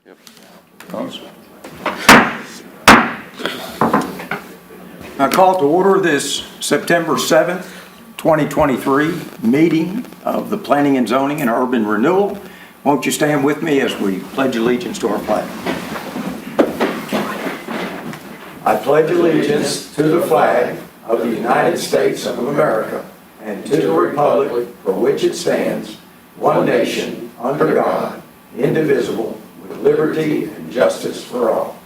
Yep. I call to order this September 7th, 2023 meeting of the Planning and Zoning and Urban Renewal. Won't you stand with me as we pledge allegiance to our flag? I pledge allegiance to the flag of the United States of America and to the republic for which it stands, one nation, under God, indivisible, with liberty and justice for all.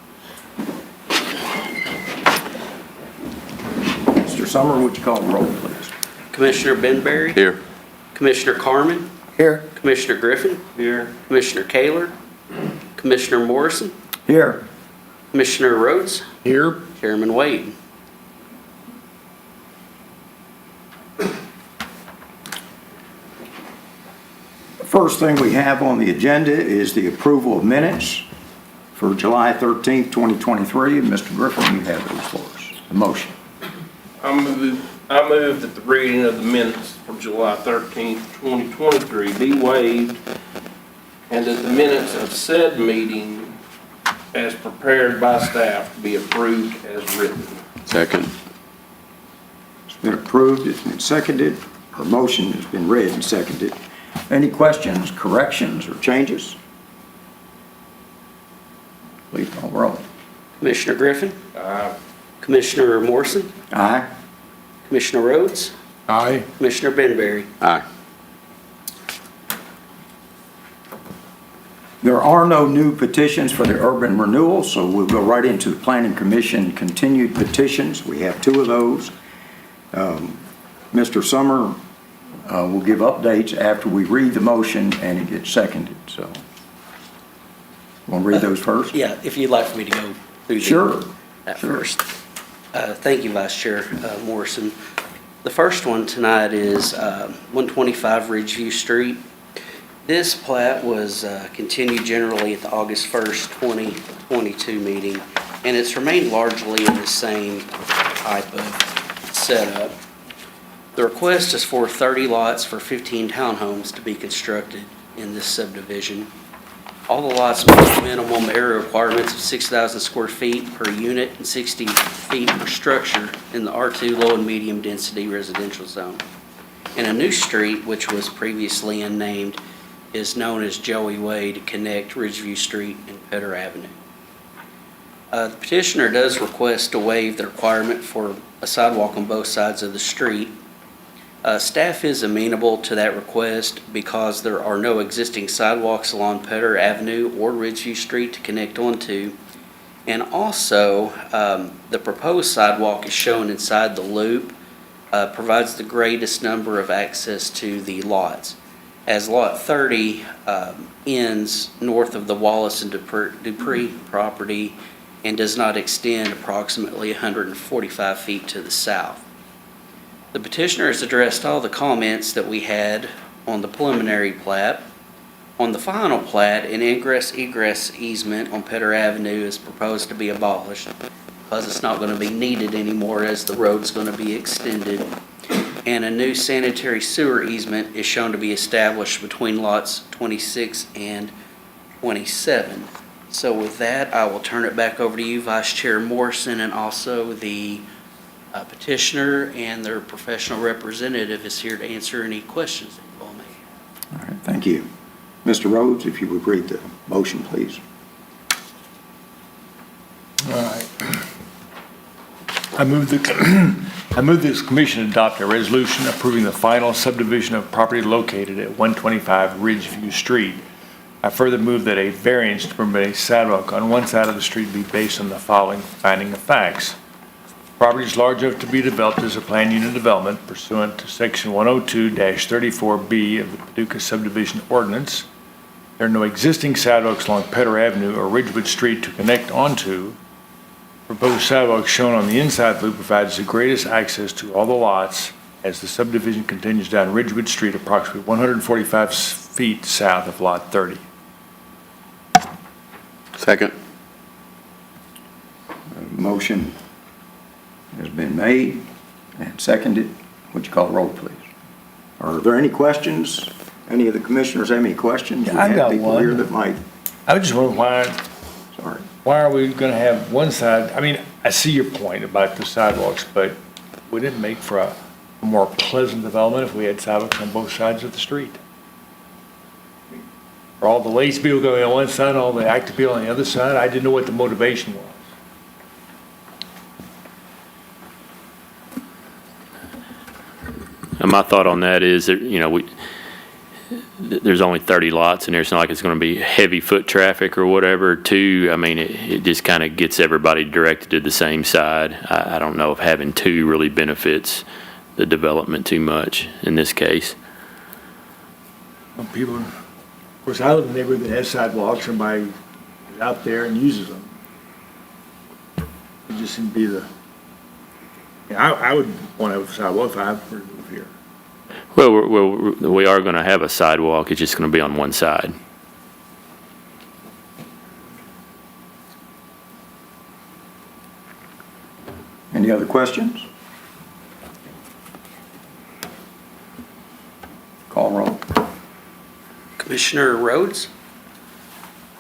Mr. Summer, would you call the roll, please? Commissioner Benberry. Here. Commissioner Carmen. Here. Commissioner Griffin. Here. Commissioner Kaler. Commissioner Morrison. Here. Commissioner Rhodes. Here. Chairman Wade. The first thing we have on the agenda is the approval of minutes for July 13th, 2023. Mr. Griffin, you have those for us. The motion. I move that the reading of the minutes for July 13th, 2023 be waived, and that the minutes of said meeting as prepared by staff be approved as written. Second. It's been approved, it's been seconded, or motion has been read and seconded. Any questions, corrections, or changes? Please call the roll. Commissioner Griffin. Commissioner Morrison. Aye. Commissioner Rhodes. Aye. Commissioner Benberry. Aye. There are no new petitions for the urban renewal, so we'll go right into the Planning Commission continued petitions. We have two of those. Mr. Summer will give updates after we read the motion and it gets seconded, so. Want to read those first? Yeah, if you'd like for me to go through Sure. that Sure. first. Thank you, Vice Chair Morrison. The first one tonight is 125 Ridgeview Street. This plat was continued generally at the August 1st, 2022 meeting, and it's remained largely in the same type of setup. The request is for 30 lots for 15 townhomes to be constructed in this subdivision. All the lots meet minimum area requirements of 6,000 square feet per unit and 60 feet per structure in the R2 low and medium density residential zone. And a new street, which was previously unnamed, is known as Joey Way to connect Ridgeview Street and Pedder Avenue. The petitioner does request to waive the requirement for a sidewalk on both sides of the street. Staff is amenable to that request because there are no existing sidewalks along Pedder Avenue or Ridgeview Street to connect onto. And also, the proposed sidewalk is shown inside the loop, provides the greatest number of access to the lots. As Lot 30 ends north of the Wallace and Dupree property and does not extend approximately 145 feet to the south. The petitioner has addressed all the comments that we had on the preliminary plat. On the final plat, an ingress-egress easement on Pedder Avenue is proposed to be abolished because it's not going to be needed anymore as the road's going to be extended. And a new sanitary sewer easement is shown to be established between lots 26 and 27. So with that, I will turn it back over to you, Vice Chair Morrison, and also the petitioner and their professional representative is here to answer any questions that you all may have. All right, thank you. Mr. Rhodes, if you would read the motion, please. All right. I move this commission adopt a resolution approving the final subdivision of property located at 125 Ridgeview Street. I further move that a variance to permit a sidewalk on one side of the street be based on the following finding of facts. Property is large enough to be developed as a planned unit development pursuant to section 102-34B of the Paducah subdivision ordinance. There are no existing sidewalks along Pedder Avenue or Ridgewood Street to connect onto. Proposed sidewalk shown on the inside loop provides the greatest access to all the lots as the subdivision continues down Ridgewood Street approximately 145 feet south of Lot 30. Second. Motion has been made and seconded. Would you call the roll, please? Are there any questions? Any of the commissioners have any questions? Yeah, I've got We have people one. here that might I was just wondering Sorry. why are we gonna have one side, I mean, I see your point about the sidewalks, but wouldn't it make for a more pleasant development if we had sidewalks on both sides of the street? For all the lazy people going on one side, all the active people on the other side, I didn't know what the motivation was. And my thought on that is that, there's only 30 lots in there. It's not like it's going to be heavy foot traffic or whatever. Two, I mean, it just kind of gets everybody directed to the same side. I don't know if having two really benefits the development too much in this case. Well, people, of course, I live in a neighborhood that has sidewalks, everybody is out there and uses them. It just seemed to be I would want to have a sidewalk if I were to move here. Well, we are going to have a sidewalk. It's just going to be on one side. Any other questions? Call roll. Commissioner Rhodes,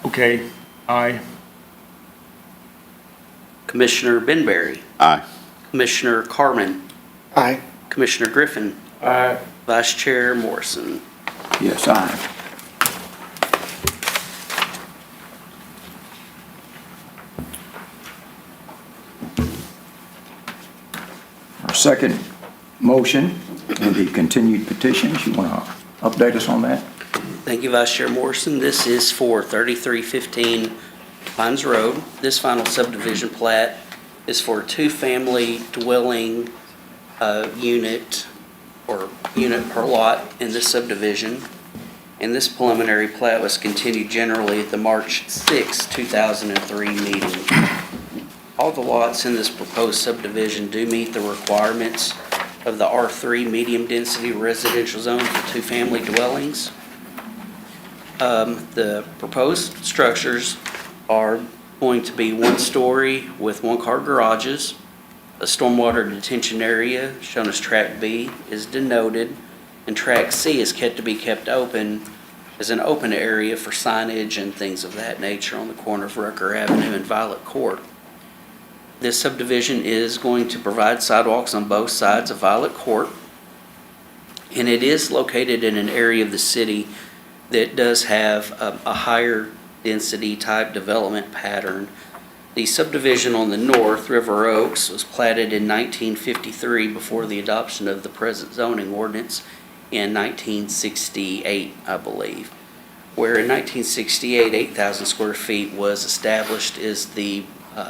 Okay, aye. Commissioner Benberry, Aye. Commissioner Carmen, Aye. Commissioner Griffin, Aye. Vice Chair Morrison. Yes, aye. Our second motion in the continued petitions, you want to update us on that? Thank you, Vice Chair Morrison. This is for 3315 Pines Road. This final subdivision plat is for a two-family dwelling unit or unit per lot in this subdivision. And this preliminary plat was continued generally at the March 6, 2003 meeting. All the lots in this proposed subdivision do meet the requirements of the R3 medium-density residential zone for two-family dwellings. The proposed structures are going to be one-story with one-car garages. A stormwater detention area, shown as Track B, is denoted, and Track C is to be kept open as an open area for signage and things of that nature on the corner of Rucker Avenue and Violet Court. This subdivision is going to provide sidewalks on both sides of Violet Court, and it is located in an area of the city that does have a higher density type development pattern. The subdivision on the north, River Oaks, was platted in 1953 before the adoption of the present zoning ordinance in 1968, I believe. Where in 1968, 8,000 square feet was established as the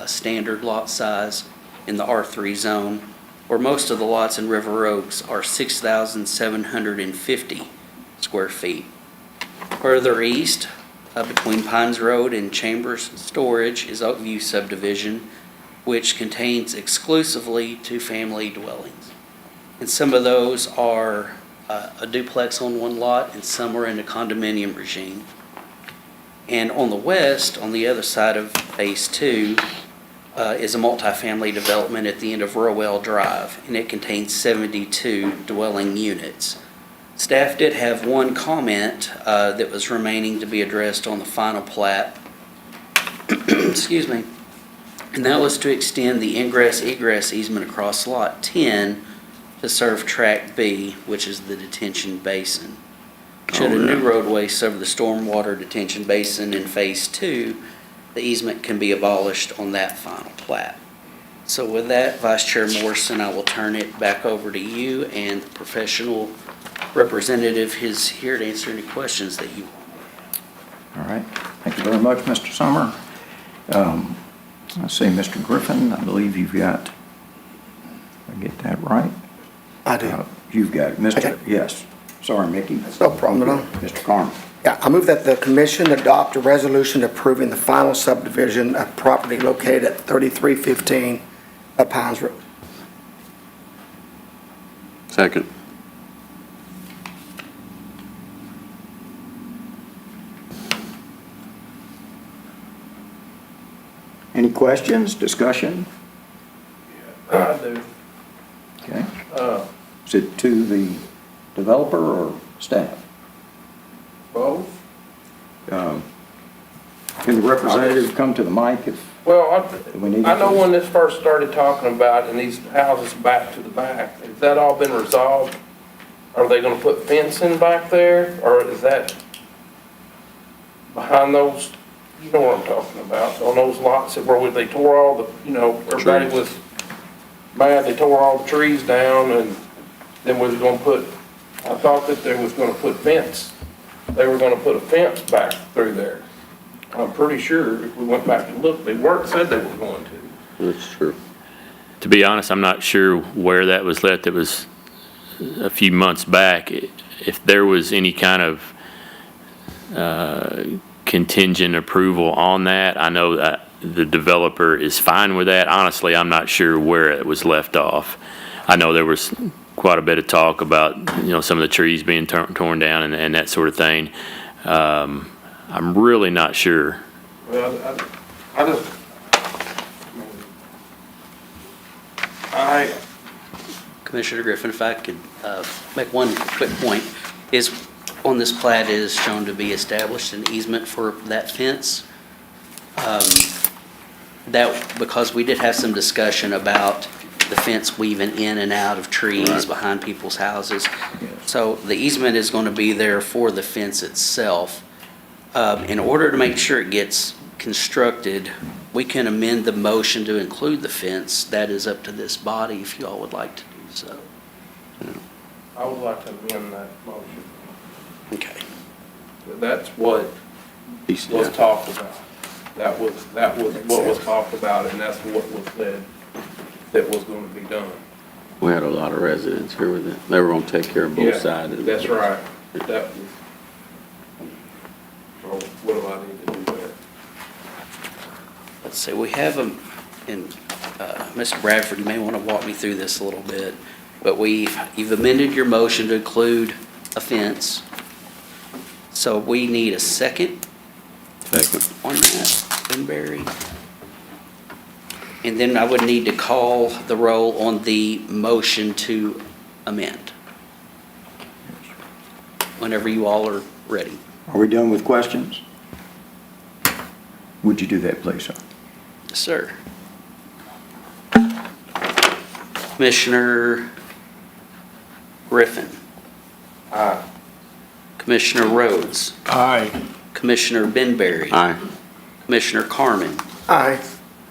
standard lot size in the R3 zone, where most of the lots in River Oaks are 6,750 square feet. Further east, between Pines Road and Chambers Storage, is Oakview subdivision, which contains exclusively two-family dwellings. And some of those are a duplex on one lot, and some are in a condominium regime. And on the west, on the other side of Phase 2, is a multifamily development at the end of Rowell Drive, and it contains 72 dwelling units. Staff did have one comment that was remaining to be addressed on the final plat. Excuse me. And that was to extend the ingress-egress easement across Lot 10 to serve Track B, which is the detention basin. Should a new roadway serve the stormwater detention basin in Phase 2, the easement can be abolished on that final plat. So with that, Vice Chair Morrison, I will turn it back over to you, and the professional representative is here to answer any questions that you want. All right. Thank you very much, Mr. Summer. Let's see, Mr. Griffin, I believe you've got, I get that right? I do. You've got it, Mr. Okay. Yes. Sorry, Mickey. That's no problem at all. Mr. Carmen. Yeah, I move that the commission adopt a resolution approving the final subdivision of property located at 3315 Pines Road. Second. Any questions, discussion? I do. Okay. Is it to the developer or staff? Both? Can the representative come to the mic if Well, we need? I know when this first started talking about, and these houses back to the back, has that all been resolved? Are they gonna put fencing back there, or is that behind those, you know what I'm talking about, on those lots where they tore all the, you know, everybody was mad, they tore all the trees down, and then was gonna put, I thought that they was gonna put fence. They were gonna put a fence back through there. I'm pretty sure if we went back and looked, said they were going to. That's true. To be honest, I'm not sure where that was left. It was a few months back. If there was any kind of contingent approval on that, I know that the developer is fine with that. Honestly, I'm not sure where it was left off. I know there was quite a bit of talk about, you know, some of the trees being torn down and that sort of thing. I'm really not sure. Well, I Commissioner Griffin, if I could make one quick point, is on this plat, it is shown to be established an easement for that fence. That, because we did have some discussion about the fence weaving in and out of trees behind people's houses. So the easement is going to be there for the fence itself. In order to make sure it gets constructed, we can amend the motion to include the fence. That is up to this body if you all would like to do so. I would like to amend that motion. Okay. That's what was talked about. That was what was talked about, and that's what was said that was gonna be done. We had a lot of residents here with it. They were gonna take care of both Yeah, sides. of it. that's right. That was, so what do I need to do there? Let's see, we have them, and Mr. Bradford, you may want to walk me through this a little bit, but you've amended your motion to include a fence. So we need a second on that, Benberry. And then I would need to call the roll on the motion to amend. Whenever you all are ready. Are we done with questions? Would you do that, please, sir? Yes, sir. Commissioner Griffin. Aye. Commissioner Rhodes. Aye. Commissioner Benberry. Aye. Commissioner Carmen. Aye.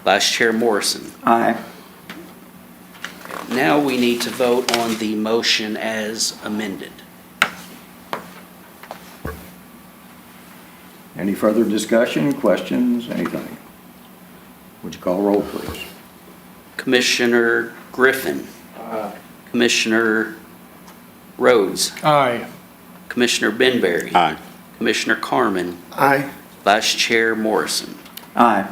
Vice Chair Morrison. Aye. Now we need to vote on the motion as amended. Any further discussion, questions, anything? Would you call roll, please? Commissioner Griffin. Aye. Commissioner Rhodes. Aye. Commissioner Benberry. Aye. Commissioner Carmen. Aye. Vice Chair Morrison. Aye.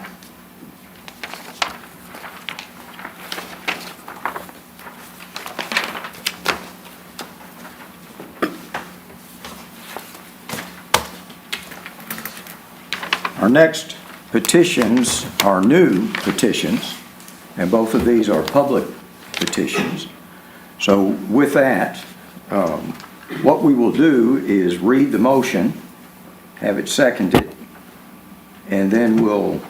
Our next petitions are new petitions, and both of these are public petitions. So with that, what we will do is read the motion, have it seconded, and then we'll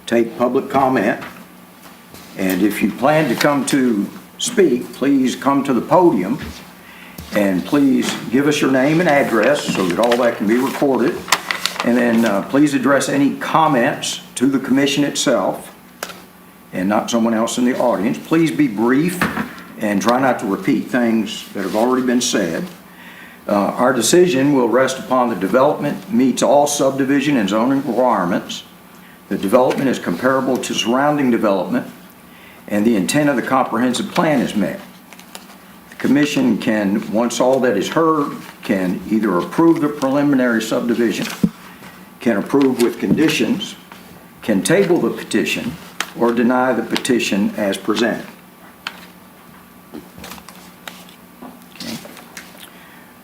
take public comment. And if you plan to come to speak, please come to the podium, and please give us your name and address so that all that can be recorded. And then please address any comments to the commission itself and not someone else in the audience. Please be brief and try not to repeat things that have already been said. Our decision will rest upon the development meets all subdivision and zoning requirements. The development is comparable to surrounding development, and the intent of the comprehensive plan is met. The commission can, once all that is heard, can either approve the preliminary subdivision, can approve with conditions, can table the petition, or deny the petition as presented. Okay.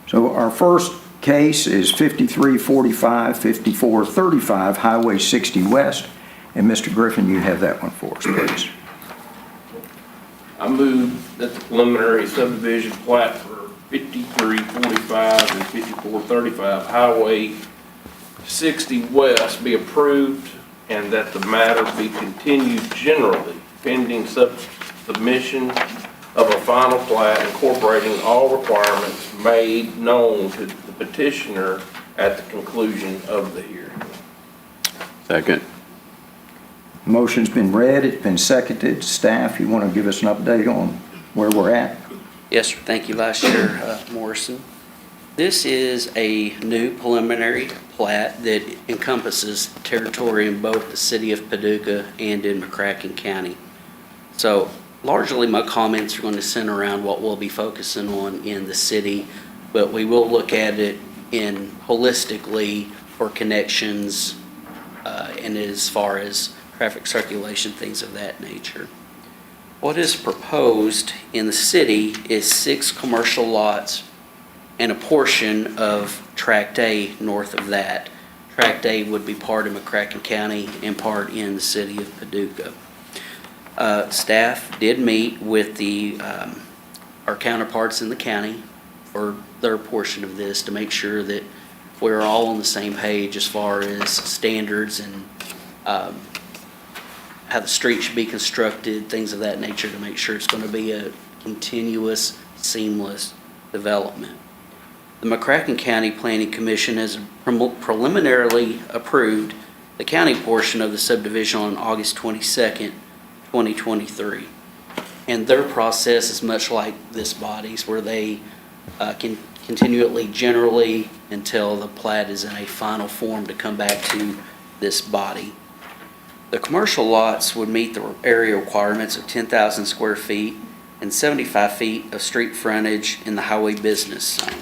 So our first case is 5345, 5435 Highway 60 West. And Mr. Griffin, you have that one for us, please. I move that the preliminary subdivision plat for 5345 and 5435 Highway 60 West be approved and that the matter be continued generally pending submission of a final plat incorporating all requirements made known to the petitioner at the conclusion of the hearing. Second. Motion's been read, it's been seconded. Staff, you want to give us an update on where we're at? Yes, sir. Thank you, Vice Chair Morrison. This is a new preliminary plat that encompasses territory in both the City of Paducah and in McCracken County. So largely my comments are going to center around what we'll be focusing on in the city, but we will look at it in holistically for connections and as far as traffic circulation, things of that nature. What is proposed in the city is 6 commercial lots and a portion of Tract A north of that. Tract A would be part of McCracken County and part in the City of Paducah. Staff did meet with our counterparts in the county for their portion of this to make sure that we're all on the same page as far as standards and how the street should be constructed, things of that nature, to make sure it's going to be a continuous, seamless development. The McCracken County Planning Commission has preliminarily approved the county portion of the subdivision on August 22nd, 2023. And their process is much like this body's, where they can continually, generally, until the plat is in a final form to come back to this body. The commercial lots would meet the area requirements of 10,000 square feet and 75 feet of street frontage in the highway business zone.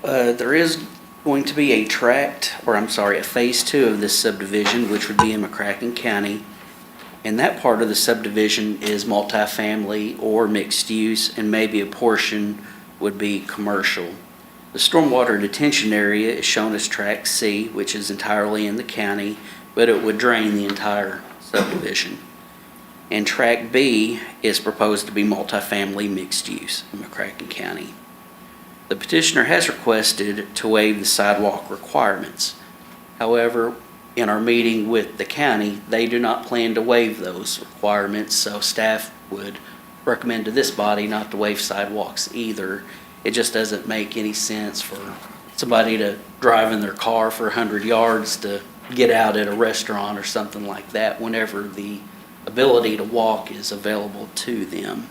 There is going to be a phase 2 of this subdivision, which would be in McCracken County. And that part of the subdivision is multifamily or mixed use, and maybe a portion would be commercial. The stormwater detention area is shown as Tract C, which is entirely in the county, but it would drain the entire subdivision. And Tract B is proposed to be multifamily mixed use in McCracken County. The petitioner has requested to waive the sidewalk requirements. However, in our meeting with the county, they do not plan to waive those requirements, so staff would recommend to this body not to waive sidewalks either. It just doesn't make any sense for somebody to drive in their car for 100 yards to get out at a restaurant or something like that whenever the ability to walk is available to them.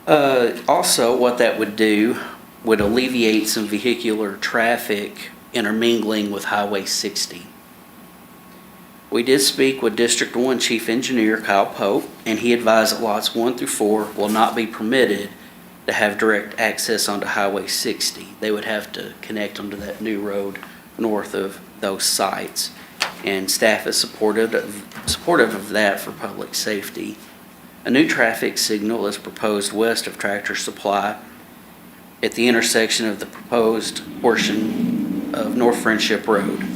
Also, what that would do would alleviate some vehicular traffic intermingling with Highway 60. We did speak with District 1 Chief Engineer Kyle Pope, and he advised that lots 1 through 4 will not be permitted to have direct access onto Highway 60. They would have to connect onto that new road north of those sites, and staff is supportive of that for public safety. A new traffic signal is proposed west of Tractor Supply at the intersection of the proposed portion of North Friendship Road.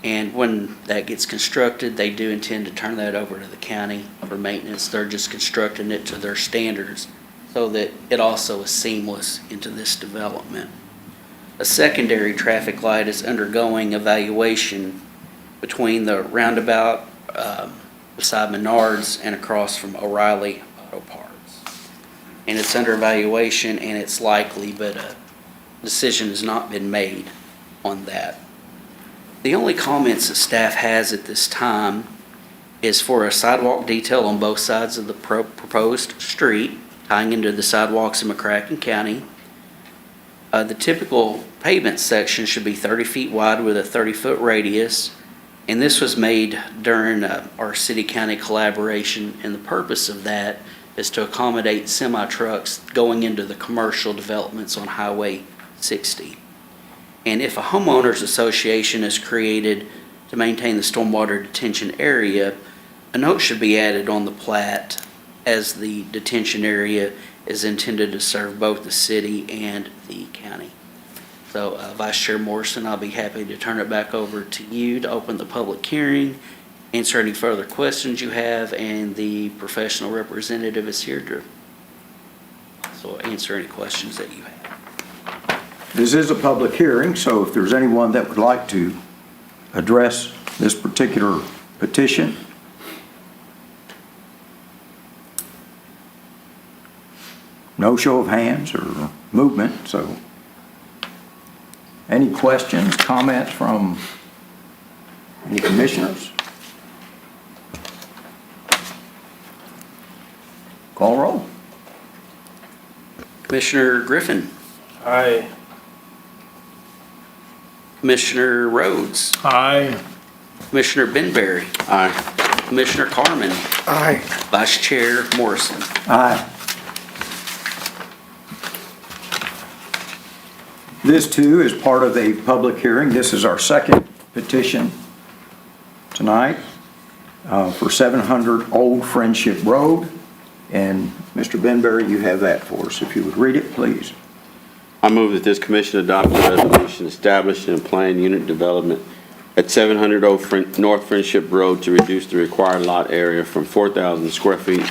And when that gets constructed, they do intend to turn that over to the county for maintenance. They're just constructing it to their standards so that it also is seamless into this development. A secondary traffic light is undergoing evaluation between the roundabout beside Menards and across from O'Reilly Auto Parts. And it's under evaluation, and it's likely, but a decision has not been made on that. The only comments that staff has at this time is for a sidewalk detail on both sides of the proposed street, tying into the sidewalks in McCracken County. The typical pavement section should be 30 feet wide with a 30-foot radius. And this was made during our city-county collaboration, and the purpose of that is to accommodate semi-trucks going into the commercial developments on Highway 60. And if a homeowners association is created to maintain the stormwater detention area, a note should be added on the plat as the detention area is intended to serve both the city and the county. So, Vice Chair Morrison, I'll be happy to turn it back over to you to open the public hearing, answer any further questions you have, and the professional representative is here to so I'll answer any questions that you have. This is a public hearing, so if there's anyone that would like to address this particular petition, no show of hands or movement, so any questions, comments from any commissioners? Call roll. Commissioner Griffin, Aye. Commissioner Rhodes, Aye. Commissioner Benberry, Aye. Commissioner Carmen, Aye. Vice Chair Morrison. Aye. This too is part of a public hearing. This is our second petition tonight for 700 Old Friendship Road. And Mr. Benberry, you have that for us. If you would read it, please. I move that this commission adopt a resolution establishing a planned unit development at 700 North Friendship Road to reduce the required lot area from 4,000 square feet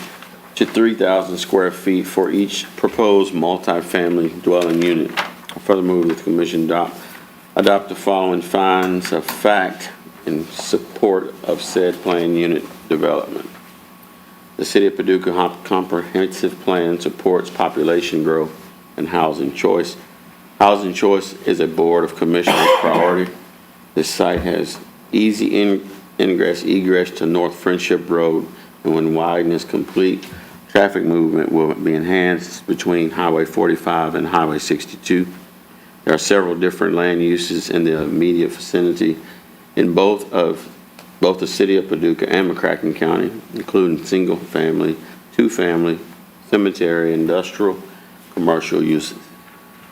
to 3,000 square feet for each proposed multifamily dwelling unit. I further move that the commission adopt the following findings of fact in support of said planned unit development. The City of Paducah comprehensive plan supports population growth and housing choice. Housing choice is a board of commissioners priority. This site has easy ingress, egress to North Friendship Road, and when widened is complete, traffic movement will be enhanced between Highway 45 and Highway 62. There are several different land uses in the immediate vicinity in both the City of Paducah and McCracken County, including single-family, two-family, cemetery, industrial, commercial uses.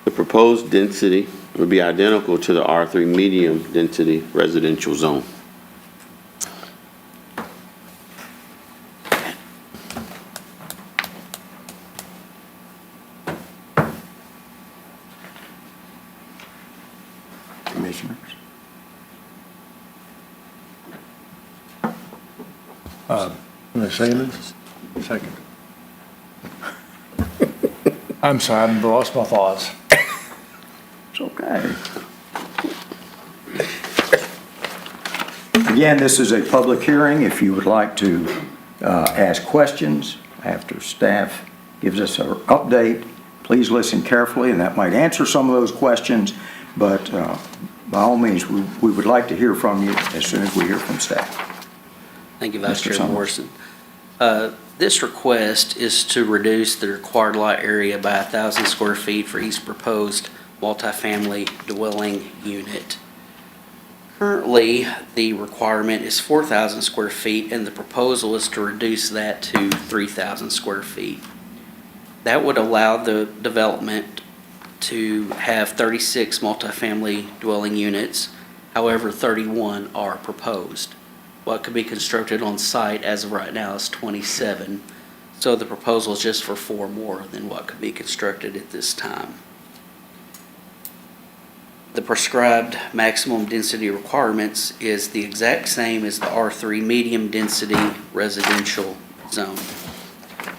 The proposed density would be identical to the R3 medium-density residential zone. Commissioners. Can I say this? Second. I'm sorry, I've lost my thoughts. It's okay. Again, this is a public hearing. If you would like to ask questions after staff gives us an update, please listen carefully, and that might answer some of those questions. But by all means, we would like to hear from you as soon as we hear from staff. Thank you, Vice Mr. Chair Summers. Morrison. This request is to reduce the required lot area by 1,000 square feet for each proposed multifamily dwelling unit. Currently, the requirement is 4,000 square feet, and the proposal is to reduce that to 3,000 square feet. That would allow the development to have 36 multifamily dwelling units. However, 31 are proposed. What could be constructed on site as of right now is 27. So the proposal is just for 4 more than what could be constructed at this time. The prescribed maximum density requirements is the exact same as the R3 medium density residential zone.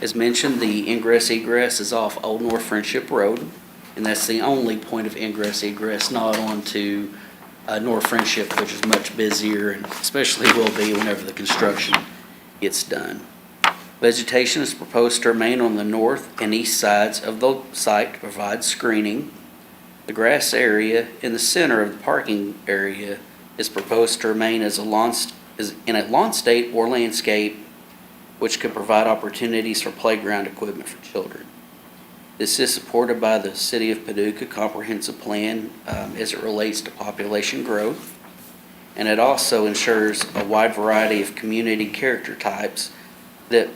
As mentioned, the ingress egress is off Old North Friendship Road, and that's the only point of ingress egress, not onto North Friendship, which is much busier, and especially will be whenever the construction gets done. Vegetation is proposed to remain on the north and east sides of the site to provide screening. The grass area in the center of the parking area is proposed to remain in a lawn state or landscape, which could provide opportunities for playground equipment for children. This is supported by the City of Paducah comprehensive plan as it relates to population growth. And it also ensures a wide variety of community character types that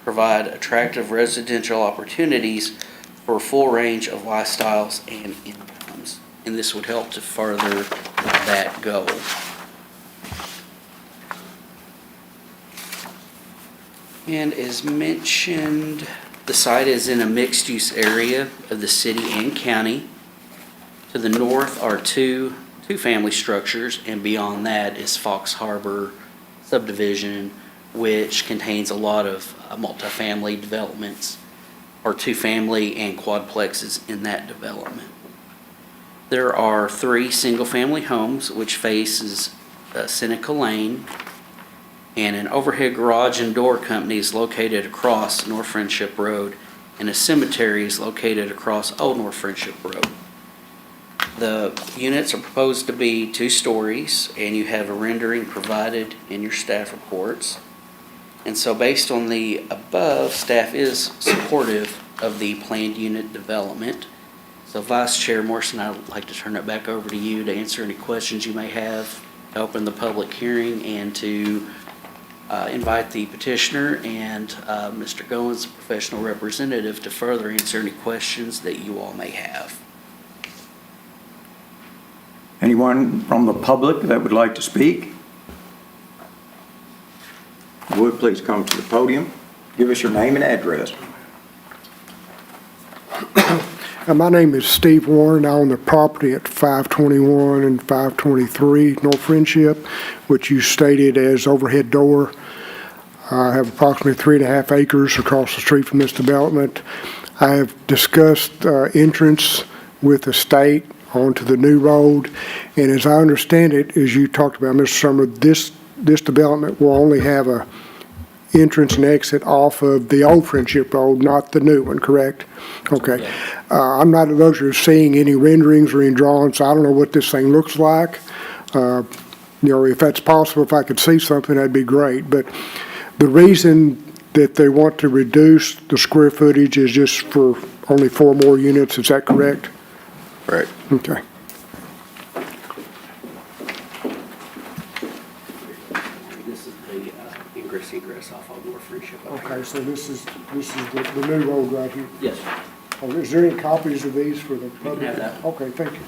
provide attractive residential opportunities for a full range of lifestyles and incomes. And this would help to further that goal. And as mentioned, the site is in a mixed-use area of the city and county. To the north are two-family structures, and beyond that is Fox Harbor subdivision, which contains a lot of multifamily developments. or two-family and quadplexes in that development. There are 3 single-family homes which faces Seneca Lane, and an overhead garage and door company is located across North Friendship Road, and a cemetery is located across Old North Friendship Road. The units are proposed to be 2 stories, and you have a rendering provided in your staff reports. And so based on the above, staff is supportive of the planned unit development. So Vice Chair Morrison, I'd like to turn it back over to you to answer any questions you may have, to open the public hearing, and to invite the petitioner and Mr. Goins, the professional representative, to further answer any questions that you all may have. Anyone from the public that would like to speak? Would please come to the podium. Give us your name and address. My name is Steve Warren. I own the property at 521 and 523 North Friendship, which you stated as overhead door. I have approximately 3.5 acres across the street from this development. I have discussed entrance with the state onto the new road, and as I understand it, as you talked about, Mr. Summer, this development will only have a entrance and exit off of the old Friendship Road, not the new one, correct? Okay. I'm not at luxury of seeing any renderings or any drawings. I don't know what this thing looks like. If that's possible, if I could see something, that'd be great. But the reason that they want to reduce the square footage is just for only 4 more units, is that correct? Correct. Okay. This is the ingress egress off Old North Friendship. Okay, so this is the new road right here. Yes, sir. Oh, is there any copies of these for the public? have that. Okay, thank you.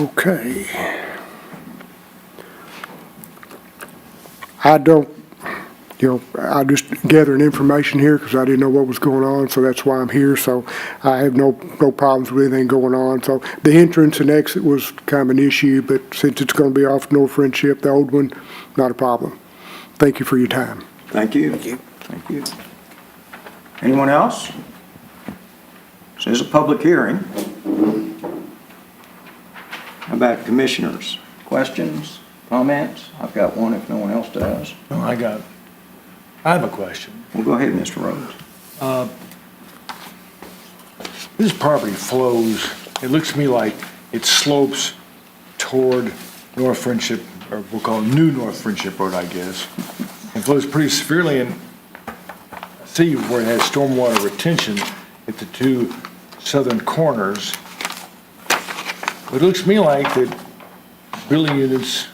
Okay. I just gathering information here because I didn't know what was going on, so that's why I'm here. So I have no problems with anything going on. So the entrance and exit was kind of an issue, but since it's going to be off North Friendship, the old one, not a problem. Thank you for your time. Thank you. Thank you. Thank you. Anyone else? This is a public hearing. How about commissioners? Questions, comments? I've got one if no one else does. No, I have a question. Well, go ahead, Mr. Rhodes. This property flows, it looks to me like it slopes toward North Friendship, or we'll call it New North Friendship Road, I guess. It flows pretty severely, and I see where it has stormwater retention at the 2 southern corners. But it looks to me like that building units,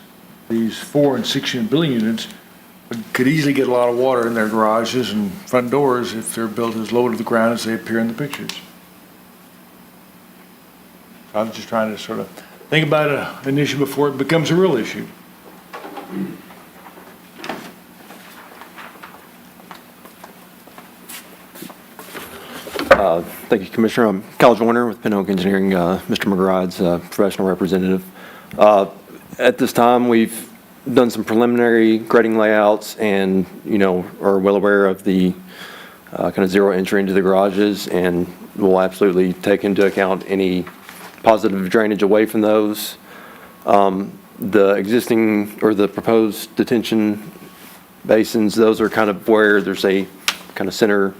these 4 and 6 unit building units, could easily get a lot of water in their garages and front doors if they're built as low to the ground as they appear in the pictures. I was just trying to sort of think about an issue before it becomes a real issue. Thank you, Commissioner. I'm Cal Joyner with Pinhook Engineering, Mr. McBride's professional representative. At this time, we've done some preliminary grading layouts and, are well aware of the kind of zero entry into the garages, and we'll absolutely take into account any positive drainage away from those. The existing or the proposed detention basins, those are kind of where there's a kind of center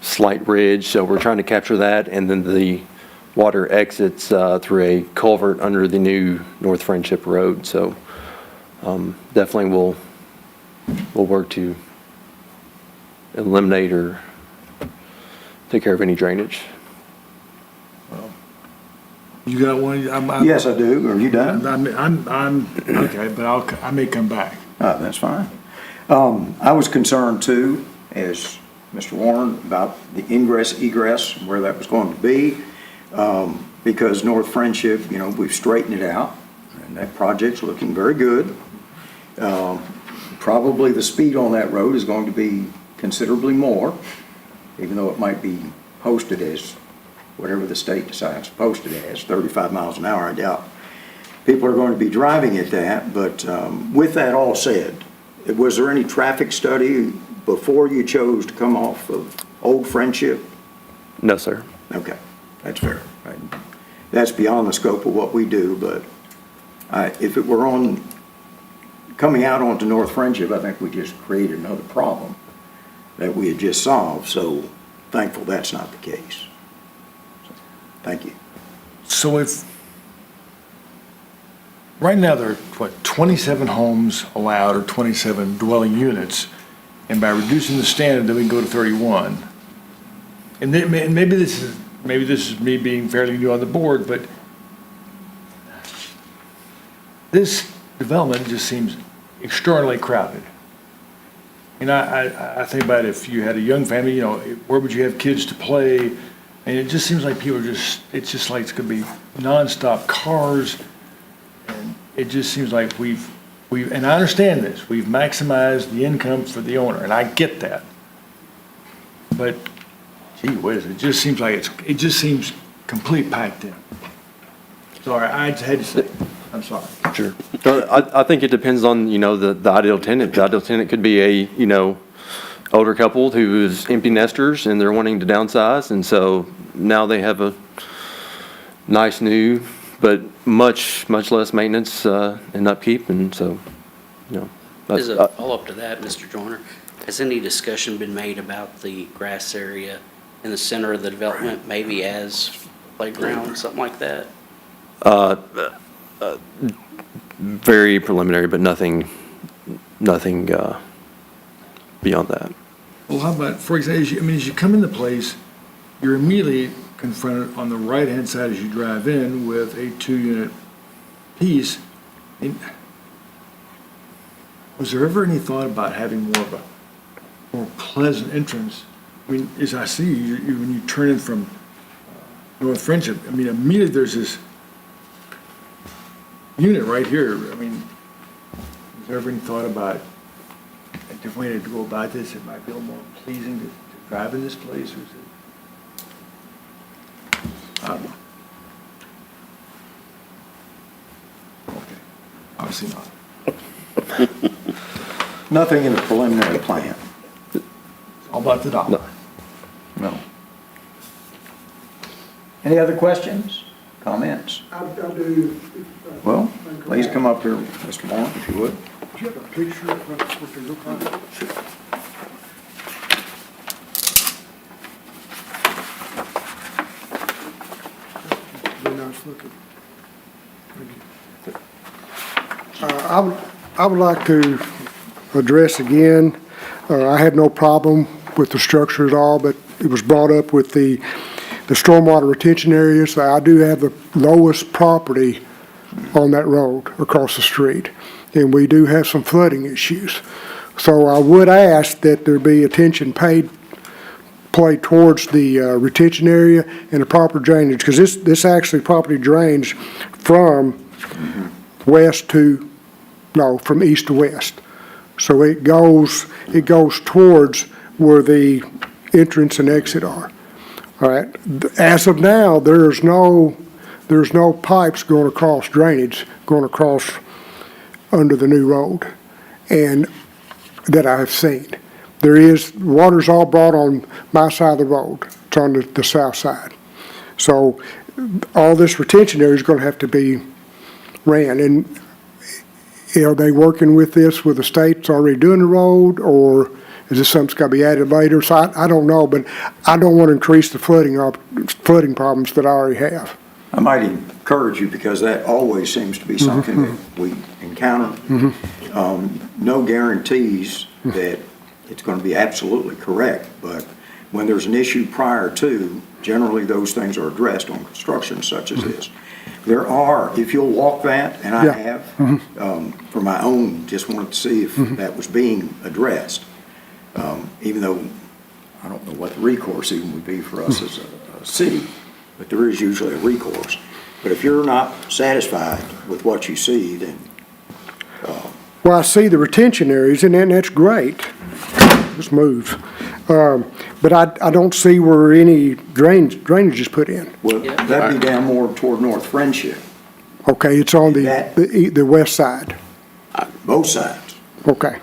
slight ridge, so we're trying to capture that, and then the water exits through a culvert under the new North Friendship Road. So definitely we'll work to eliminate or take care of any drainage. You got one? Yes, I do. Are you done? I'm okay, but I may come back. That's fine. I was concerned too, as Mr. Warren, about the ingress, egress, where that was going to be, because North Friendship, we've straightened it out, and that project's looking very good. Probably the speed on that road is going to be considerably more, even though it might be posted as whatever the state decides to post it as, 35 miles an hour. I doubt people are going to be driving at that, but with that all said, was there any traffic study before you chose to come off of Old Friendship? No, sir. Okay, that's fair. That's beyond the scope of what we do, but if it were coming out onto North Friendship, I think we just created another problem that we had just solved, so thankful that's not the case. So, thank you. So right now there are, 27 homes allowed or 27 dwelling units, and by reducing the standard, then we can go to 31. And maybe this is me being fairly new on the board, but this development just seems extraordinarily crowded. And I think about if you had a young family, where would you have kids to play? And it just seems like it's just like it's gonna be nonstop cars. And it just seems like and I understand this, we've maximized the income for the owner, and I get that. But gee whiz, it just seems like it just seems complete packed in. Sorry, I just had to say, I'm sorry. Sure. I think it depends on, the ideal tenant. The ideal tenant could be a, older couple who is empty nesters and they're wanting to downsize. And so now they have a nice new, but much less maintenance and upkeep. And so, As a follow-up to that, Mr. Joyner, has any discussion been made about the grass area in the center of the development, maybe as playground, something like that? Very preliminary, but nothing beyond that. Well, how about, for example, as you come in the place, you're immediately confronted on the right-hand side as you drive in with a 2-unit piece. And was there ever any thought about having more pleasant entrance? As I see you, when you turn in from North Friendship, immediately there's this unit right here. Was there ever any thought about a different way to go about this? It might be a little more pleasing to drive in this place, or is it? I don't know. Okay, obviously not. Nothing in the preliminary plan? It's all about the dollar. No. Any other questions, comments? I do. Well, please come up here, Mr. Warren, if you would. Do you have a picture of what they look like? Sure. Very nice looking. I would like to address again, I have no problem with the structure at all, but it was brought up with the stormwater retention areas. So I do have the lowest property on that road across the street, and we do have some flooding issues. So I would ask that there be attention played towards the retention area and the proper drainage, because this actually property drains from from east to west. So it goes towards where the entrance and exit are. All right. As of now, there's no pipes going across drainage, going across under the new road, and that I have seen. Water's all brought on my side of the road. It's on the south side. So all this retention area is going to have to be ran. And are they working with this with the state's already doing the road, or is this something that's got to be added later? So I don't know, but I don't want to increase the flooding problems that I already have. I might encourage you, because that always seems to be something that we encounter. No guarantees that it's going to be absolutely correct, but when there's an issue prior to, generally those things are addressed on construction such as this. There are, if you'll walk that, and I have, for my own, just wanted to see if that was being addressed, even though I don't know what the recourse even would be for us as a city, but there is usually a recourse. But if you're not satisfied with what you see, then... Well, I see the retention areas, and that's great. Just move. But I don't see where any drainage is put in. Well, that'd be down more toward North Friendship. Okay, it's on the west side. Both sides. Okay.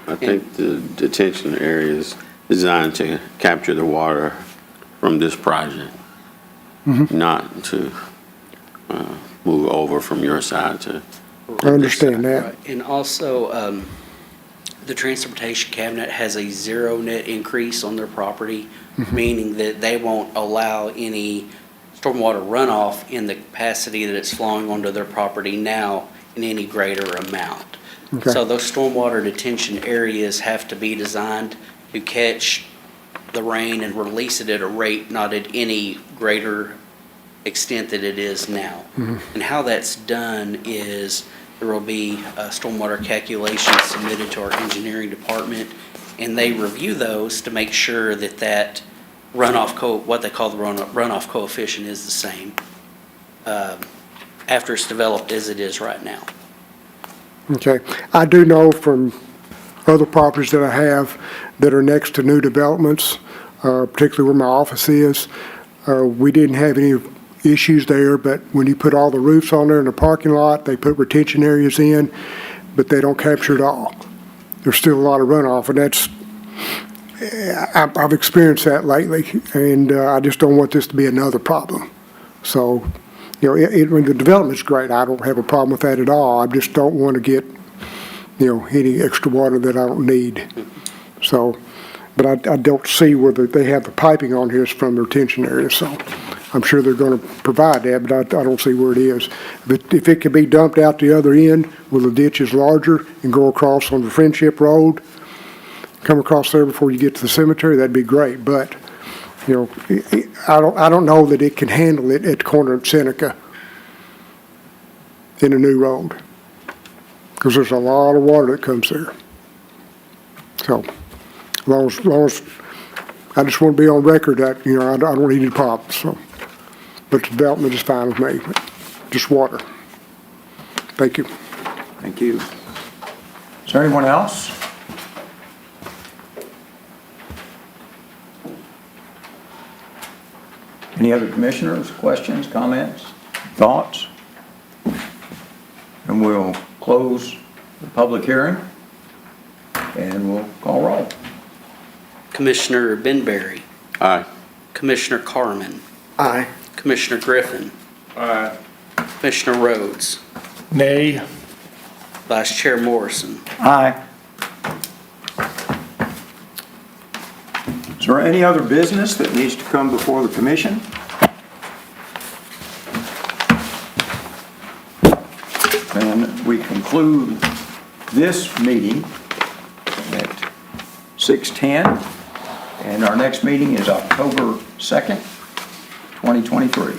I think the detention area is designed to capture the water from this project, not to move over from your side to. I understand that. Right. And also, the transportation cabinet has a zero net increase on their property, meaning that they won't allow any stormwater runoff in the capacity that it's flowing onto their property now in any greater amount. Okay. So those stormwater detention areas have to be designed to catch the rain and release it at a rate not at any greater extent that it is now. And how that's done is there will be stormwater calculations submitted to our engineering department, and they review those to make sure that that what they call the runoff coefficient is the same after it's developed as it is right now. Okay. I do know from other properties that I have that are next to new developments, particularly where my office is, we didn't have any issues there, but when you put all the roofs on there in the parking lot, they put retention areas in, but they don't capture it all. There's still a lot of runoff, and that's, I've experienced that lately, and I just don't want this to be another problem. So, you know, when the development's great, I don't have a problem with that at all. I just don't want to get, you know, any extra water that I don't need. So, but I don't see where they have the piping on here is from the retention area, so I'm sure they're going to provide that, but I don't see where it is. But if it could be dumped out the other end where the ditch is larger and go across on the Friendship Road, come across there before you get to the cemetery, that'd be great. But, you know, I don't know that it can handle it at the corner of Seneca in a new road, because there's a lot of water that comes there. So, as long as I just want to be on record that, you know, I don't need any problems, so. But the development is fine with me, just water. Thank you. Thank you. Is there anyone else? Any other commissioners, questions, comments, thoughts? And we'll close the public hearing, and we'll call roll. Commissioner Benberry, Aye. Commissioner Carmen, Aye. Commissioner Griffin, Aye. Commissioner Rhodes, Nay. Vice Chair Morrison. Aye. Is there any other business that needs to come before the commission? Then we conclude this meeting at 6:10, and our next meeting is October 2nd, 2023.